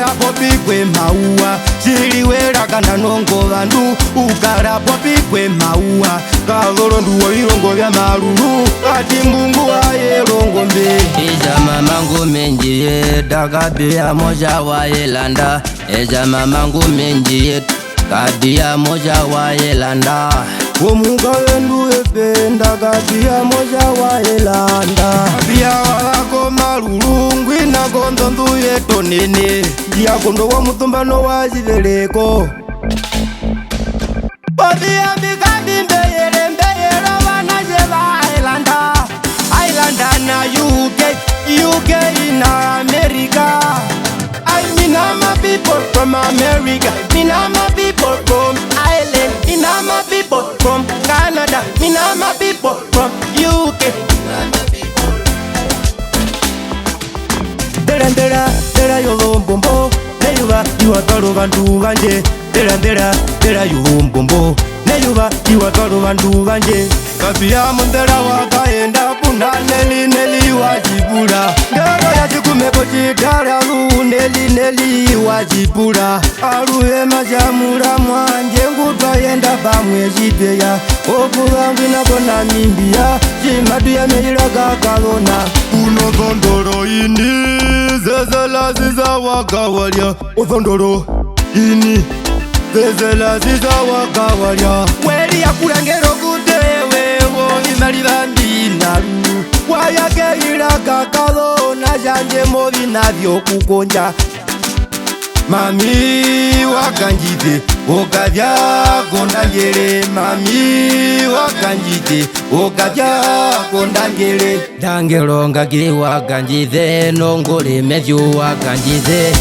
popikwe maua Chiliwera kana nongo vandu Ukara popikwe maua Kaloro nduwa ilongo vya maruru Kati mbungu wa yelongo mbe Ija mamangu menjiye Dakabia moja wa Yelanda Ija mamangu menjiye Kabia moja wa Yelanda Omuga wendu ependa Kabia moja wa Yelanda Kabia walako maruru Ngwina kondo ndu yeto nene Dia kondo wa mutumbano wa jiveleko Kabia mikambi mbeyere wanaje wa Islanda Islanda na UK na America I mean my people from America mean my people from Ireland mean my people from Canada mean my people from UK Dera yobombombo Neyuba iwatwaro bantu banje Dera yobombombo Neyuba iwatwaro bantu banje Kabia mundera wakaenda punda neli wajibura Ndero ya chikumeko chitara lu neli wajibura Aruhe majamura mwanje ngutwa yenda bamwe jipeya Okubangu nabona mimbia Chimatu ya meiraga kalona Uno zondoro ini Zezela ziza wakawalia Uzondoro ini Zezela ziza wakawalia Weli ya kulangero kutewe Imali bambi nalu Wayake ilaka kalo Na janje movi navyo kukonja Mami wakanjite Okavya kondangele Mami wakanjite Okavya kondangele Dangelo ngaki wakanjite Nongole mevyo wakanjite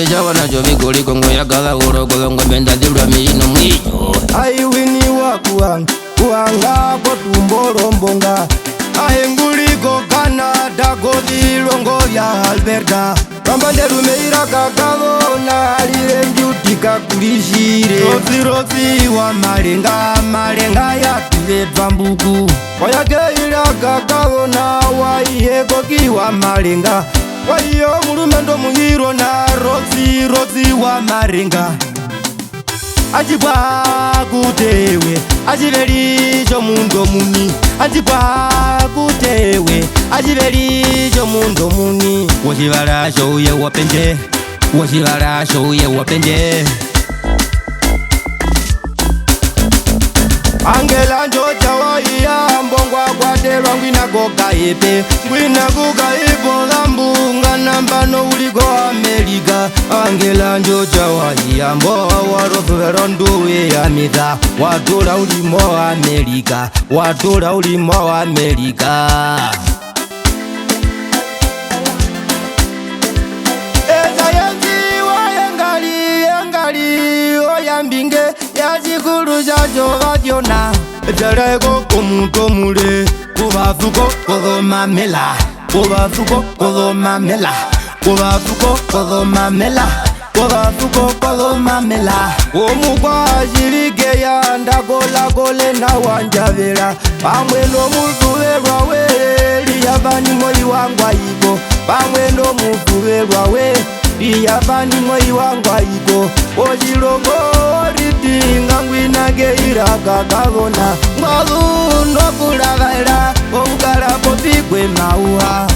Jawana jovi kuli kongo ya gaga uro kolongo menda dilwa miino mwinyo Aiwini wa kuanga potumboro mbonga Ahenguliko Canada kodilongo ya Alberta Kambanderu meira kakavo na alire njutika kulishire Rozi wa malenga ya tuvetwa mbuku Wayake ila kakavo na waiheko kiwa malenga Waiyo mulumendo muhiro na rozi wa marenga Ajibwa kutewe Ajibeli jo mundo muni Ajibwa kutewe Ajibeli jo mundo muni Wajibala shouye wapenje Wajibala shouye wapenje Angela njocha waiya mbongwa kwa terwa ngwina koka epe Ngwina kuka ipo zambunga nambano uliko Amerika Angela njocha waiya mboa warofu veronduwe ya mitha Watura ulimo Amerika Watura ulimo Amerika Eza yenzi wa yengali oyambinge ya chikuru chacho vatyona Tereko komuto mule Kubafuko kodoma mela Kubafuko kodoma mela Kubafuko kodoma mela Kubafuko kodoma mela Omukwa shirike ya ndakola kole na wanjavela Pamwendo mutuvelwa we Liyabani moi wangwa iko Pamwendo mutuvelwa we Liyabani moi wangwa iko Oshilongo ritinga ngwinage iraka kavona Mwalu ndokulavaela Omukala popikwe maua